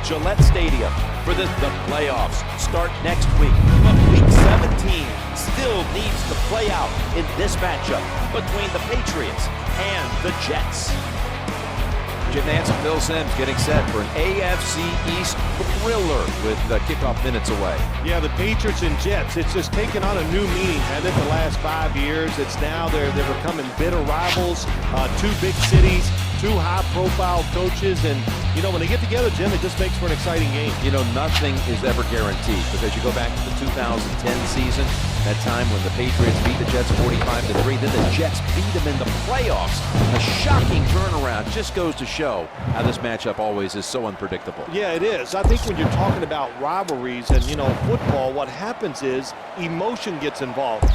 at Gillette Stadium for the playoffs start next week. But Week 17 still needs to play out in this matchup between the Patriots and the Jets. Jim Nance and Phil Simms getting set for an AFC East thriller with kickoff minutes away. Yeah, the Patriots and Jets, it's just taken on a new meaning, and in the last 5 years, it's now they're becoming bitter rivals. Two big cities, two high-profile coaches, and you know when they get together, Jim, it just makes for an exciting game. You know, nothing is ever guaranteed because you go back to the 2010 season, that time when the Patriots beat the Jets 45-3, then the Jets beat them in the playoffs. A shocking turnaround. Just goes to show how this matchup always is so unpredictable. Yeah, it is. I think when you're talking about rivalries and, you know, football, what happens is emotion gets involved.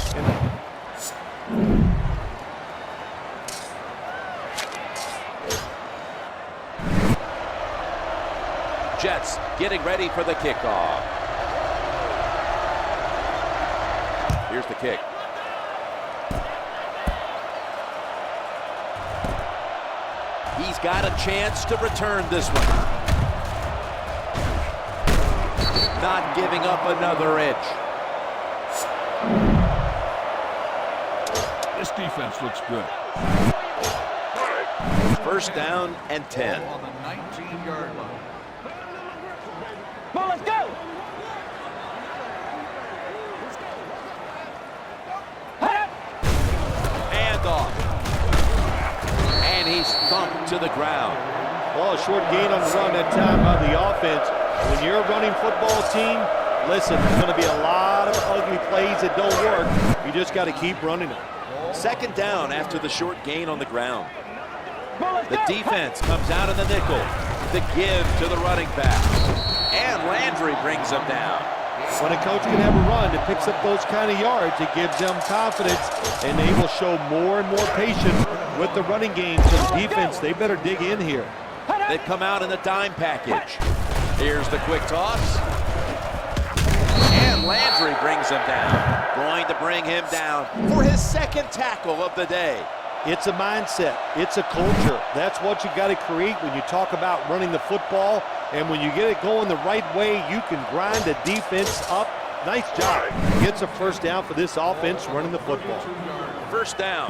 Jets getting ready for the kickoff. Here's the kick. He's got a chance to return this one. Not giving up another inch. This defense looks good. First down and 10. On the 19-yard line. Come on, let's go! Handoff. And he's thumped to the ground. Well, a short gain on the run that time by the offense. When you're a running football team, listen, there's going to be a lot of ugly plays that don't work. You just got to keep running them. Second down after the short gain on the ground. The defense comes out of the nickel. The give to the running back. And Landry brings him down. When a coach can have a run that picks up those kind of yards, it gives them confidence, and they will show more and more patience with the running game. So the defense, they better dig in here. They've come out in the dime package. Here's the quick toss. And Landry brings him down. Going to bring him down for his second tackle of the day. It's a mindset. It's a culture. That's what you got to create when you talk about running the football. And when you get it going the right way, you can grind the defense up. Nice job. Gets a first down for this offense running the football. First down.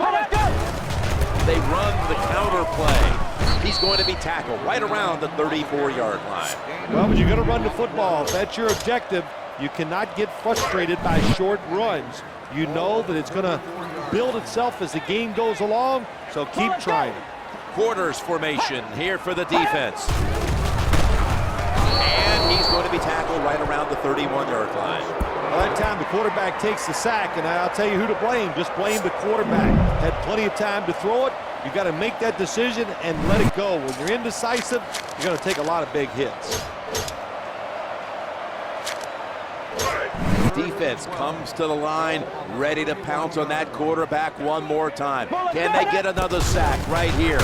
They run the counter play. He's going to be tackled right around the 34-yard line. Well, when you're going to run the football, if that's your objective, you cannot get frustrated by short runs. You know that it's going to build itself as the game goes along, so keep trying. Quarters formation here for the defense. And he's going to be tackled right around the 31-yard line. Well, that time the quarterback takes the sack, and I'll tell you who to blame. Just blame the quarterback. Had plenty of time to throw it. You got to make that decision and let it go. When you're indecisive, you're going to take a lot of big hits. Defense comes to the line, ready to pounce on that quarterback one more time. Can they get another sack right here?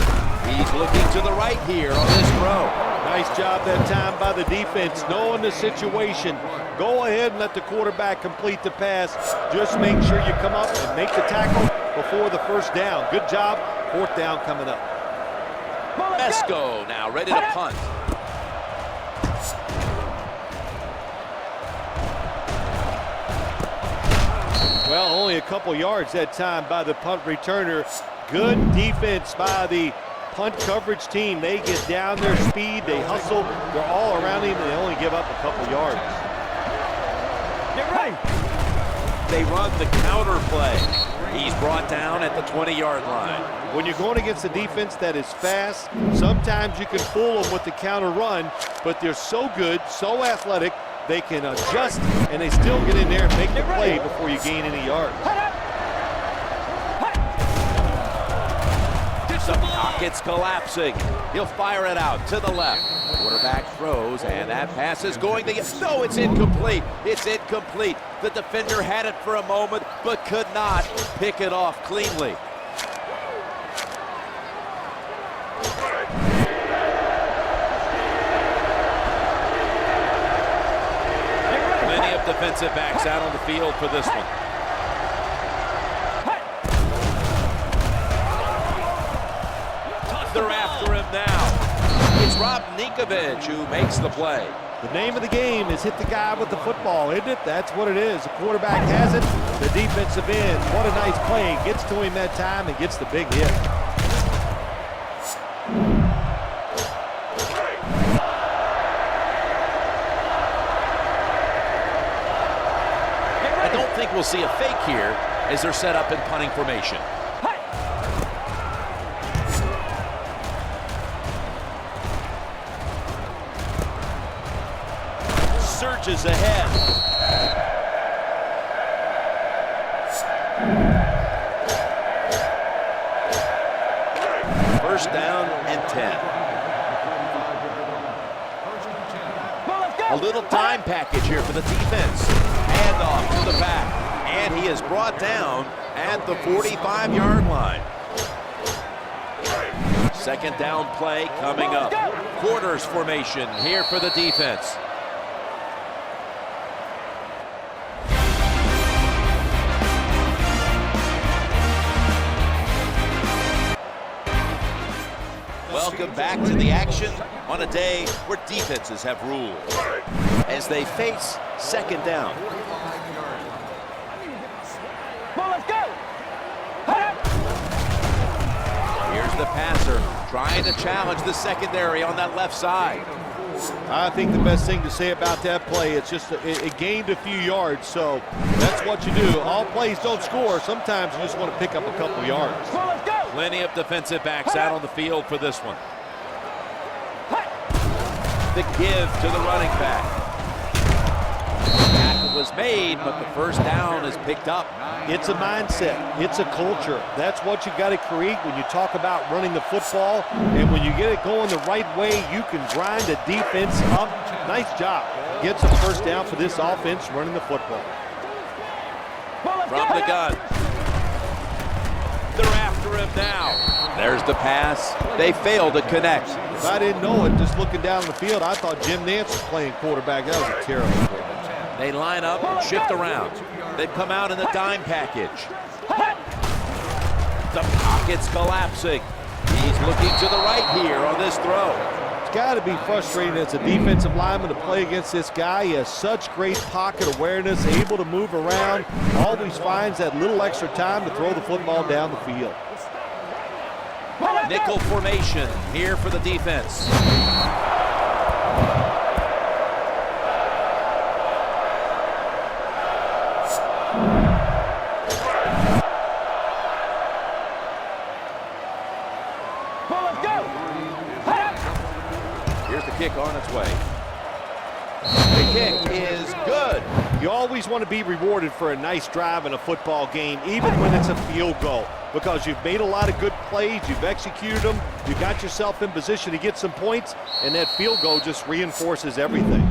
He's looking to the right here on this throw. Nice job that time by the defense, knowing the situation. Go ahead and let the quarterback complete the pass. Just make sure you come up and make the tackle before the first down. Good job. Fourth down coming up. Esco now ready to punt. Well, only a couple yards that time by the punt returner. Good defense by the punt coverage team. They get down their speed, they hustle, they're all around him, and they only give up a couple yards. Get ready. They run the counter play. He's brought down at the 20-yard line. When you're going against a defense that is fast, sometimes you can fool them with the counter run, but they're so good, so athletic, they can adjust, and they still get in there and make the play before you gain any yards. The pocket's collapsing. He'll fire it out to the left. Quarterback throws, and that pass is going to get... No, it's incomplete. It's incomplete. The defender had it for a moment, but could not pick it off cleanly. Plenty of defensive backs out on the field for this one. They're after him now. It's Rob Ninkovich who makes the play. The name of the game is hit the guy with the football, isn't it? That's what it is. The quarterback has it. The defensive end, what a nice play. Gets to him that time and gets the big hit. I don't think we'll see a fake here as they're set up in punting formation. Surges ahead. First down and 10. A little time package here for the defense. Handoff to the back. And he is brought down at the 45-yard line. Second down play coming up. Quarters formation here for the defense. Welcome back to the action on a day where defenses have ruled as they face second down. Let's go. Here's the passer trying to challenge the secondary on that left side. I think the best thing to say about that play, it's just it gained a few yards, so that's what you do. All plays don't score. Sometimes you just want to pick up a couple yards. Let's go. Plenty of defensive backs out on the field for this one. The give to the running back. Tackle was made, but the first down is picked up. It's a mindset. It's a culture. That's what you got to create when you talk about running the football. And when you get it going the right way, you can grind the defense up. Nice job. Gets a first down for this offense running the football. From the gun. They're after him now. There's the pass. They fail to connect. If I didn't know it, just looking down the field, I thought Jim Nance was playing quarterback. That was a terrible play. They line up and shift around. They've come out in the dime package. The pocket's collapsing. He's looking to the right here on this throw. It's got to be frustrating as a defensive lineman to play against this guy. He has such great pocket awareness, able to move around, always finds that little extra time to throw the football down the field. Nickel formation here for the defense. Here's the kick on its way. The kick is good. You always want to be rewarded for a nice drive in a football game, even when it's a field goal, because you've made a lot of good plays, you've executed them, you got yourself in position to get some points, and that field goal just reinforces everything.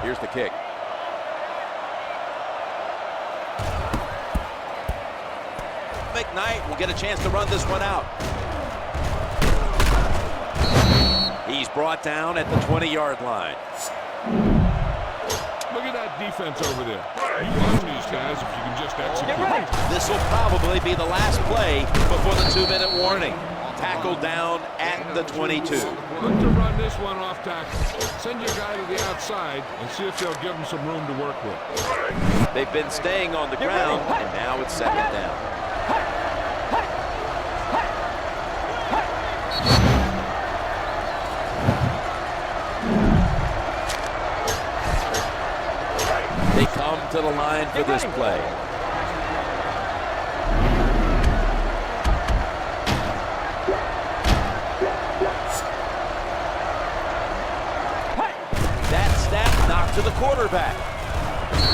Here's the kick. McKnight will get a chance to run this one out. He's brought down at the 20-yard line. Look at that defense over there. You watch these guys if you can just execute. This will probably be the last play before the 2-minute warning. Tackled down at the 22. Look to run this one off tackle. Send your guy to the outside and see if they'll give him some room to work with. They've been staying on the ground, and now it's second down. They come to the line for this play. That snap knocked to the quarterback.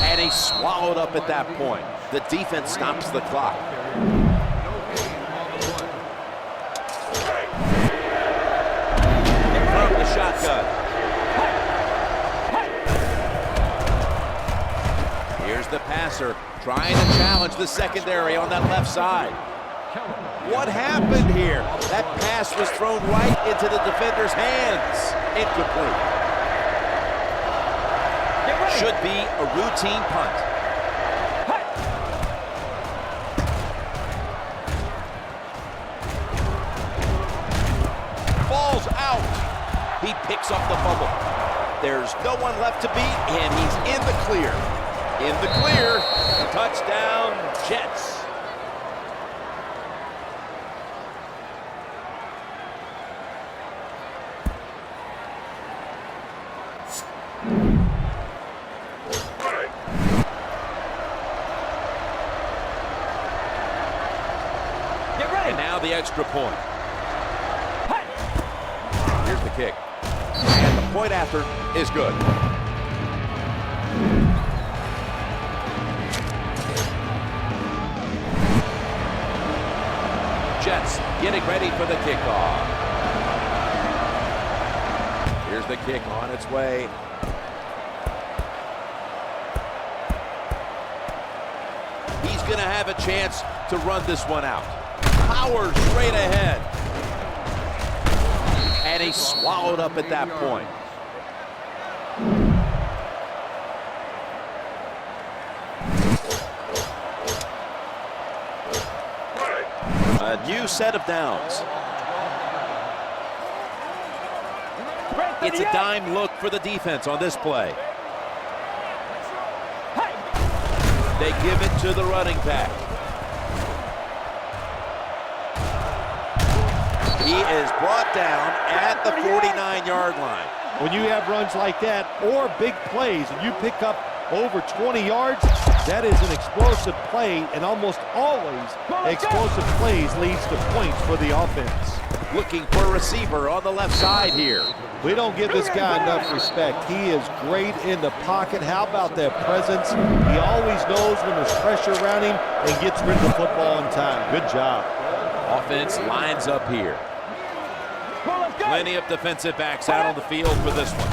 And he swallowed up at that point. The defense stops the clock. From the shotgun. Here's the passer trying to challenge the secondary on that left side. What happened here? That pass was thrown right into the defender's hands. Incomplete. Should be a routine punt. He picks up the fumble. There's no one left to beat, and he's in the clear. In the clear. Touchdown, Jets. Get ready. And now the extra point. Here's the kick. And the point after is good. Jets getting ready for the kickoff. Here's the kick on its way. He's going to have a chance to run this one out. Power straight ahead. And he's swallowed up at that point. A new set of downs. It's a dime look for the defense on this play. They give it to the running back. He is brought down at the 49-yard line. When you have runs like that or big plays and you pick up over 20 yards, that is an explosive play, and almost always explosive plays leads to points for the offense. Looking for a receiver on the left side here. We don't give this guy enough respect. He is great in the pocket. How about that presence? He always knows when there's pressure around him and gets rid of the football in time. Good job. Offense lines up here. Plenty of defensive backs out on the field for this one.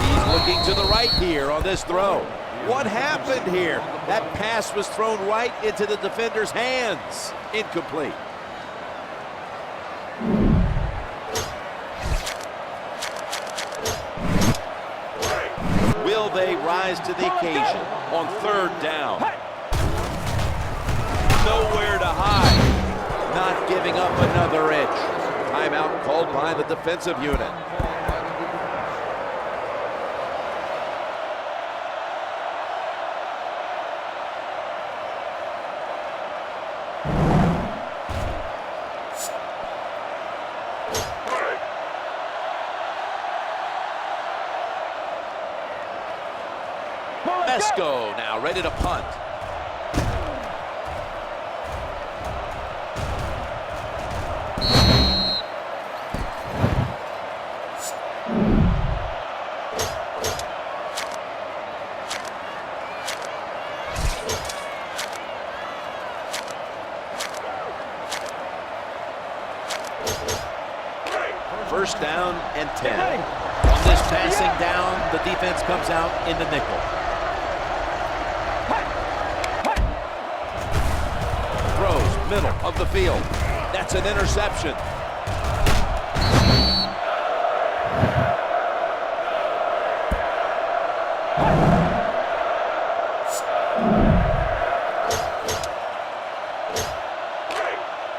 He's looking to the right here on this throw. What happened here? That pass was thrown right into the defender's hands. Incomplete. Will they rise to the occasion on third down? Nowhere to hide. Not giving up another inch. Timeout called by the defensive unit. Mesco now ready to punt. First down and 10. On this passing down, the defense comes out in the nickel. Throws middle of the field. That's an interception.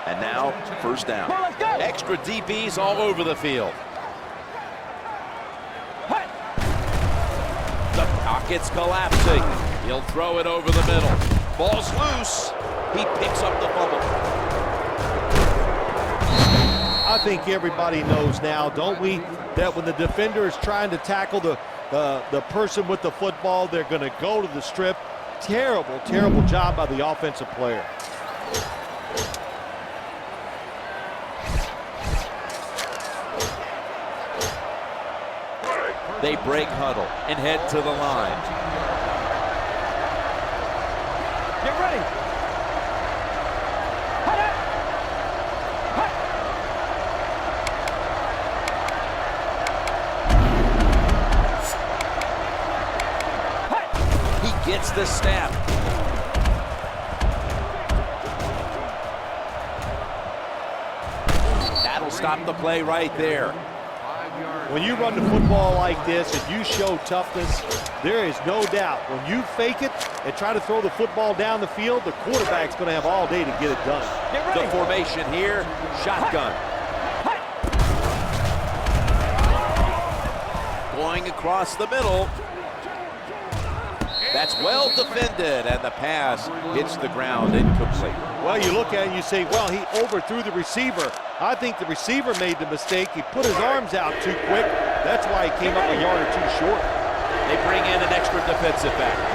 And now, first down. Extra DBs all over the field. The pocket's collapsing. He'll throw it over the middle. Ball's loose. He picks up the fumble. I think everybody knows now, don't we, that when the defender is trying to tackle the person with the football, they're going to go to the strip. Terrible, terrible job by the offensive player. They break huddle and head to the line. Get ready. He gets the snap. That'll stop the play right there. When you run the football like this and you show toughness, there is no doubt when you fake it and try to throw the football down the field, the quarterback's going to have all day to get it done. The formation here, shotgun. Going across the middle. That's well defended, and the pass hits the ground incomplete. Well, you look at it and you say, well, he overthrew the receiver. I think the receiver made the mistake. He put his arms out too quick. That's why he came up a yard or two short. They bring in an extra defensive back.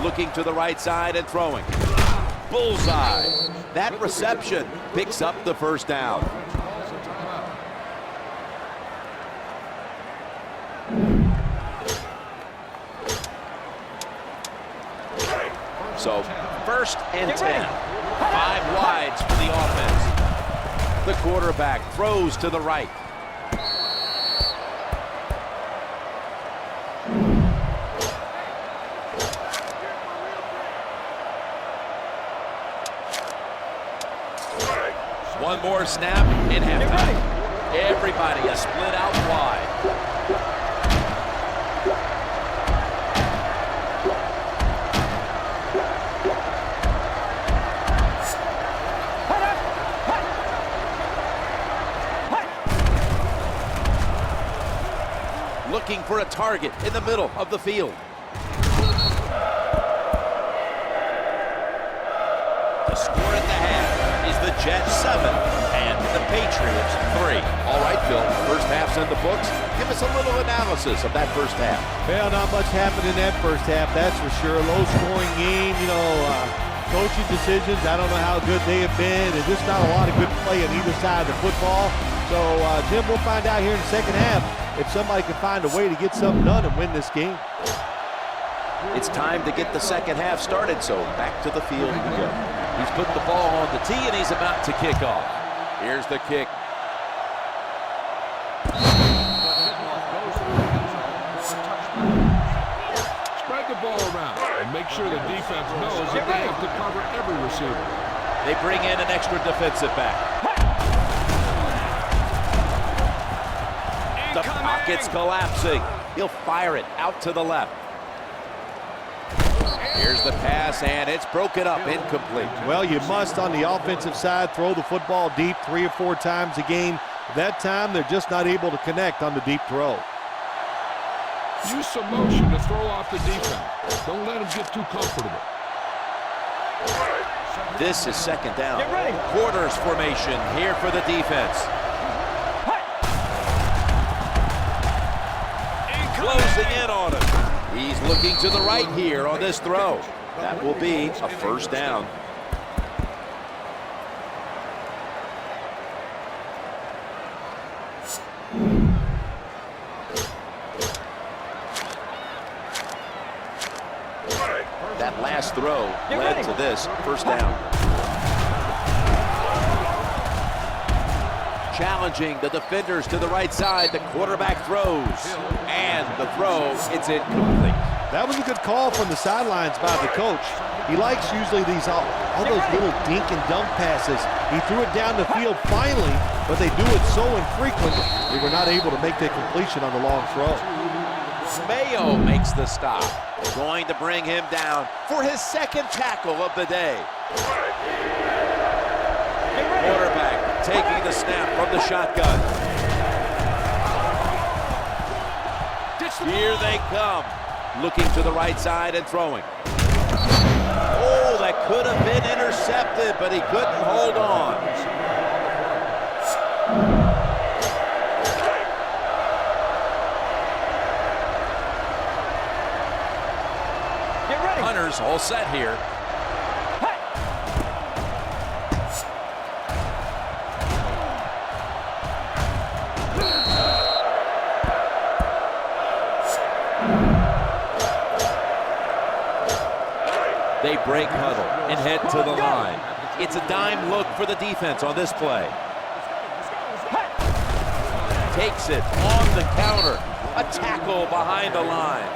Looking to the right side and throwing. Bullseye. That reception picks up the first down. So, 1st and 10. 5 wides for the offense. The quarterback throws to the right. One more snap in halftime. Everybody is split out wide. Looking for a target in the middle of the field. The score at the half is the Jets 7 and the Patriots 3. All right, Phil, first half's in the books. Give us a little analysis of that first half. Well, not much happened in that first half, that's for sure. Low-scoring game, coaching decisions, I don't know how good they have been, and just not a lot of good play on either side of the football. So, Jim, we'll find out here in the second half if somebody can find a way to get something done and win this game. It's time to get the second half started, so back to the field we go. He's put the ball on the tee, and he's about to kick off. Here's the kick. Spread the ball around and make sure the defense knows that they have to cover every receiver. They bring in an extra defensive back. The pocket's collapsing. He'll fire it out to the left. Here's the pass, and it's broken up, incomplete. Well, you must, on the offensive side, throw the football deep 3 or 4 times a game. That time, they're just not able to connect on the deep throw. Use some motion to throw off the defense. Don't let them get too comfortable. This is second down. Quarters formation here for the defense. Closing in on him. He's looking to the right here on this throw. That will be a first down. That last throw led to this first down. Challenging the defenders to the right side. The quarterback throws. And the throw, it's incomplete. That was a good call from the sidelines by the coach. He likes usually these all those little dink and dunk passes. He threw it down the field finally, but they do it so infrequently, they were not able to make the completion on the long throw. Mayo makes the stop. Going to bring him down for his second tackle of the day. Quarterback taking the snap from the shotgun. Here they come. Looking to the right side and throwing. Oh, that could have been intercepted, but he couldn't hold on. Hunters all set here. They break huddle and head to the line. It's a dime look for the defense on this play. Takes it on the counter. A tackle behind the line.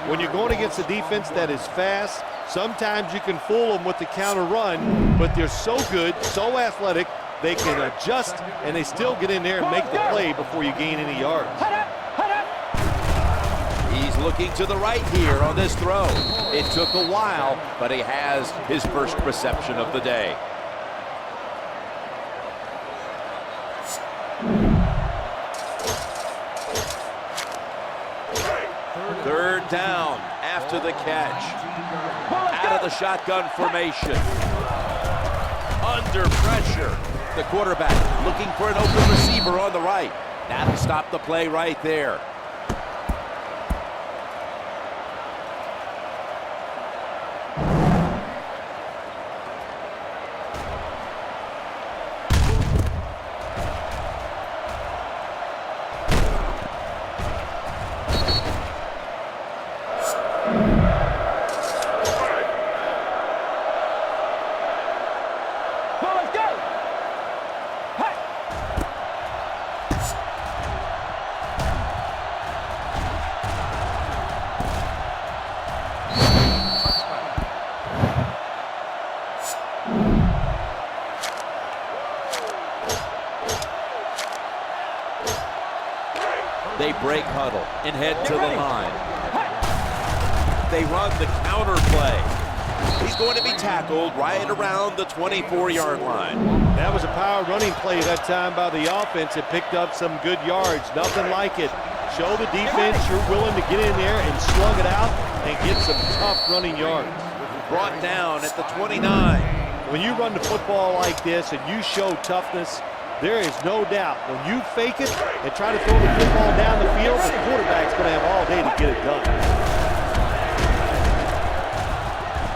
When you're going against a defense that is fast, sometimes you can fool them with the counter run, but they're so good, so athletic, they can adjust and they still get in there and make the play before you gain any yards. looking to the right here on this throw. It took a while, but he has his first reception of the day. Third down after the catch. Out of the shotgun formation. Under pressure. The quarterback looking for an open receiver on the right. That'll stop the play right there. They break huddle and head to the line. They run the counter play. He's going to be tackled right around the 24-yard line. That was a power running play that time by the offense. It picked up some good yards. Nothing like it. Show the defense you're willing to get in there and slug it out and get some tough running yards. Brought down at the 29. When you run the football like this and you show toughness, there is no doubt when you fake it and try to throw the football down the field, the quarterback's going to have all day to get it done.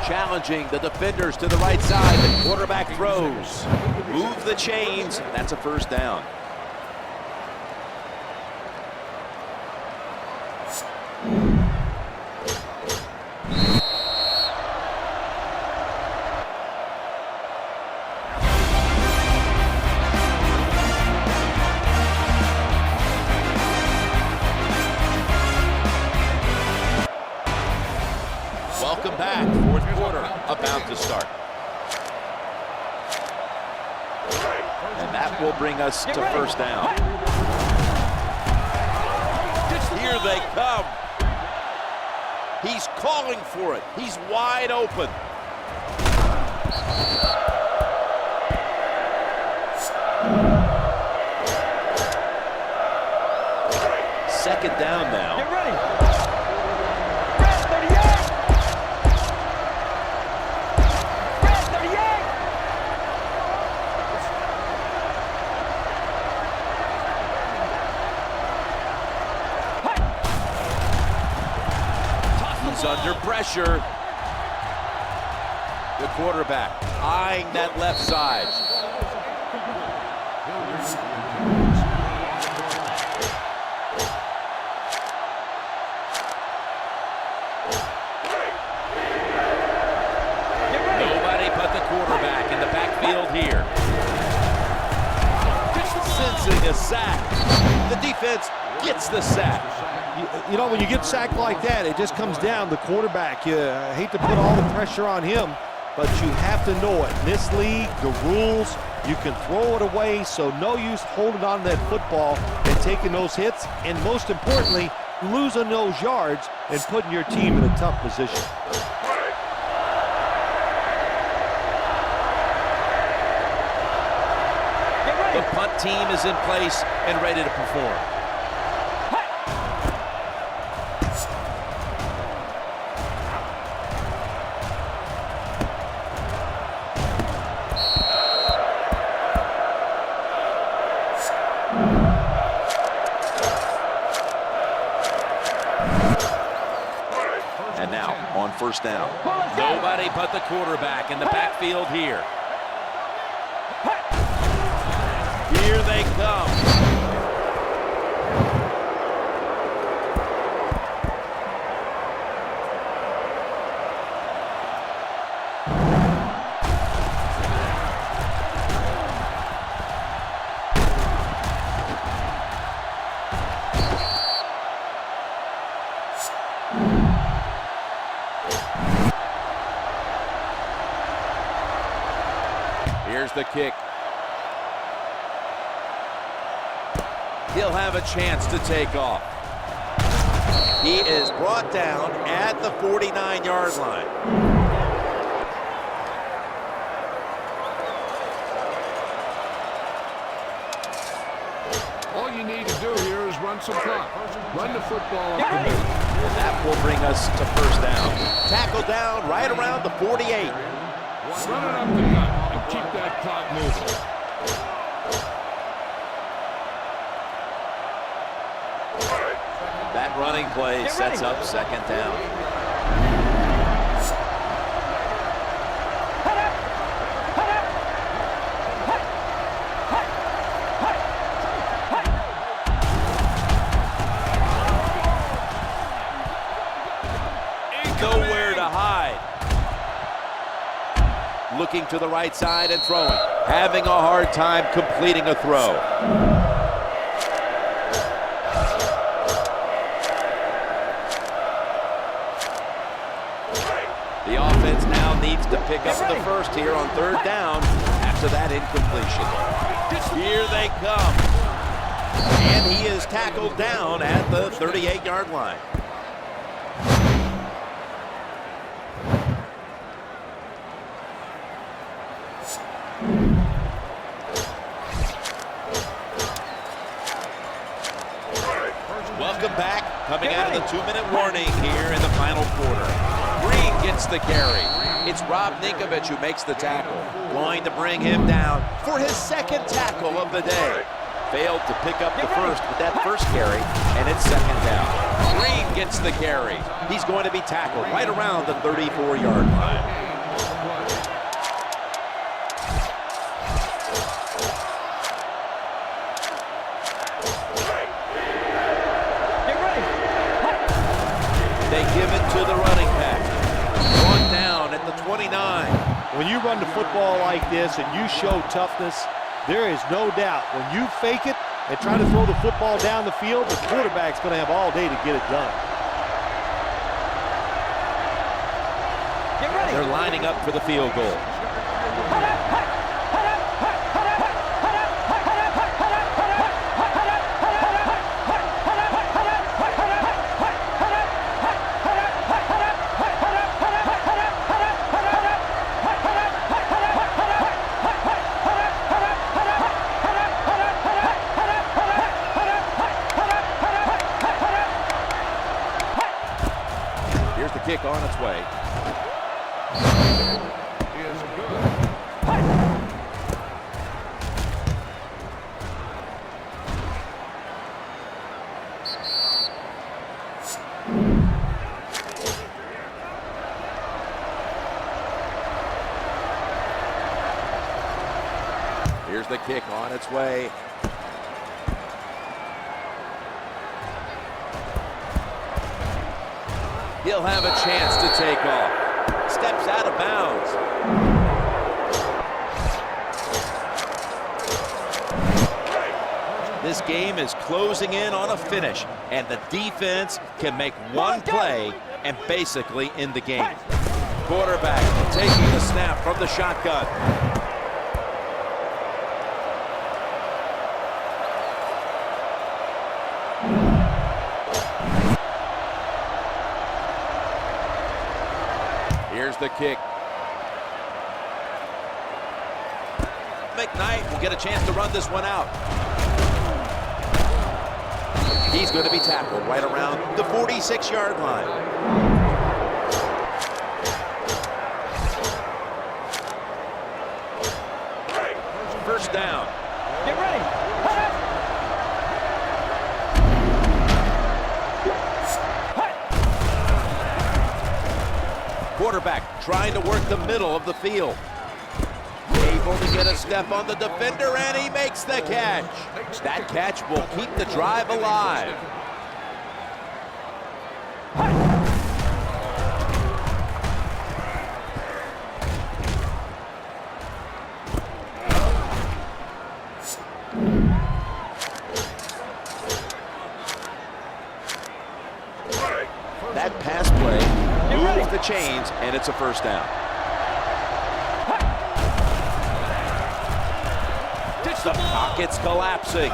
Challenging the defenders to the right side. The quarterback throws. Move the chains. That's a first down. Welcome back. Fourth quarter about to start. And that will bring us to first down. Here they come. He's calling for it. He's wide open. Second down now. Get ready. Under pressure. The quarterback eyeing that left side. Nobody but the quarterback in the backfield here. Sensing a sack. The defense gets the sack. You know, when you get sacked like that, it just comes down to the quarterback. I hate to put all the pressure on him, but you have to know it. In this league, the rules, you can throw it away, so no use holding on to that football and taking those hits, and most importantly, losing those yards and putting your team in a tough position. The punt team is in place and ready to perform. And now on first down. Nobody but the quarterback in the backfield here. Here they come. Here's the kick. He'll have a chance to take off. He is brought down at the 49-yard line. All you need to do here is run some clock. Run the football up the middle. And that will bring us to first down. Tackle down right around the 48. Run it up the gut and keep that clock moving. That running play sets up second down. Nowhere to hide. Looking to the right side and throwing. Having a hard time completing a throw. The offense now needs to pick up the first here on third down after that incompletion. Here they come. And he is tackled down at the 38-yard line. Welcome back. Coming out of the 2-minute warning here in the final quarter. Green gets the carry. It's Rob Ninkovich who makes the tackle. Going to bring him down for his second tackle of the day. Failed to pick up the first with that first carry, and it's second down. Green gets the carry. He's going to be tackled right around the 34-yard line. They give it to the running back. One down at the 29. When you run the football like this and you show toughness, there is no doubt when you fake it and try to throw the football down the field, the quarterback's going to have all day to get it done. They're lining up for the field goal. Kick on its way. Here's the kick on its way. He'll have a chance to take off. Steps out of bounds. This game is closing in on a finish, and the defense can make one play and basically end the game. Quarterback taking the snap from the shotgun. Here's the kick. McKnight will get a chance to run this one out. He's going to be tackled right around the 46-yard line. First down. Get ready. Quarterback trying to work the middle of the field. Able to get a step on the defender, and he makes the catch. That catch will keep the drive alive. That pass play moves the chains, and it's a first down. The pocket's collapsing.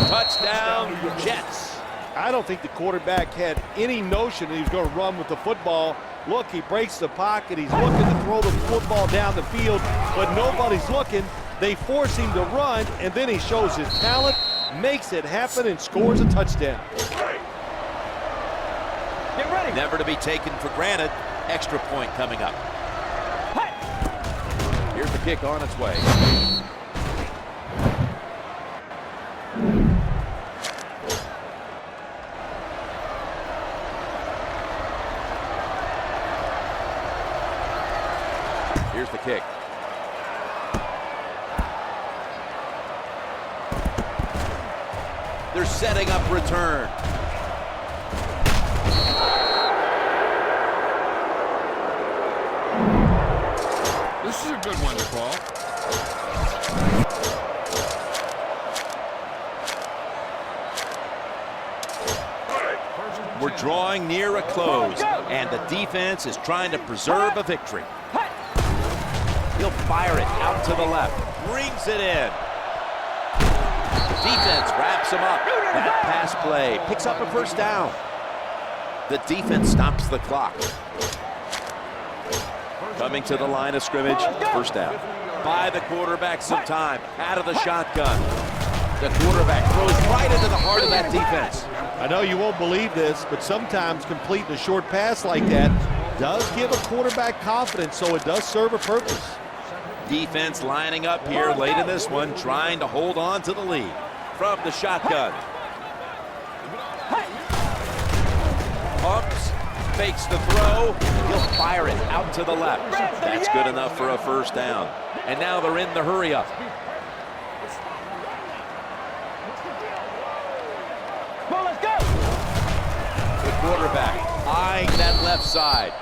Touchdown, Jets. I don't think the quarterback had any notion that he was going to run with the football. Look, he breaks the pocket. He's looking to throw the football down the field, but nobody's looking. They force him to run, and then he shows his talent, makes it happen, and scores a touchdown. Get ready. Never to be taken for granted. Extra point coming up. Here's the kick on its way. Here's the kick. They're setting up return. This is a good one to call. We're drawing near a close, and the defense is trying to preserve a victory. He'll fire it out to the left, brings it in. Defense wraps him up. That pass play picks up a first down. The defense stops the clock. Coming to the line of scrimmage, first down. By the quarterback some time, out of the shotgun. The quarterback throws right into the heart of that defense. I know you won't believe this, but sometimes completing a short pass like that does give a quarterback confidence, so it does serve a purpose. Defense lining up here late in this one, trying to hold on to the lead. From the shotgun. Pumps, fakes the throw. He'll fire it out to the left. That's good enough for a first down. And now they're in the hurry-up. Well, let's go. The quarterback eyeing that left side.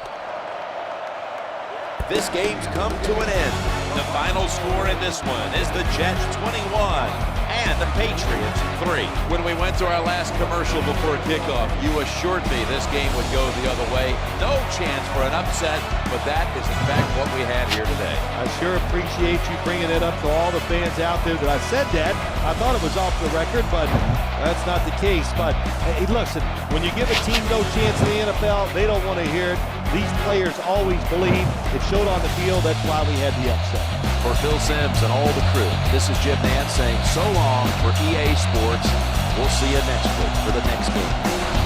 This game's come to an end. The final score in this one is the Jets 21 and the Patriots 3. When we went to our last commercial before kickoff, you assured me this game would go the other way. No chance for an upset, but that is in fact what we had here today. I sure appreciate you bringing it up to all the fans out there that I said that. I thought it was off the record, but that's not the case. But hey, listen, when you give a team no chance in the NFL, they don't want to hear it. These players always believe. It showed on the field. That's why we had the upset. For Phil Simms and all the crew, this is Jim Nance saying so long for EA Sports. We'll see you next week for the next game.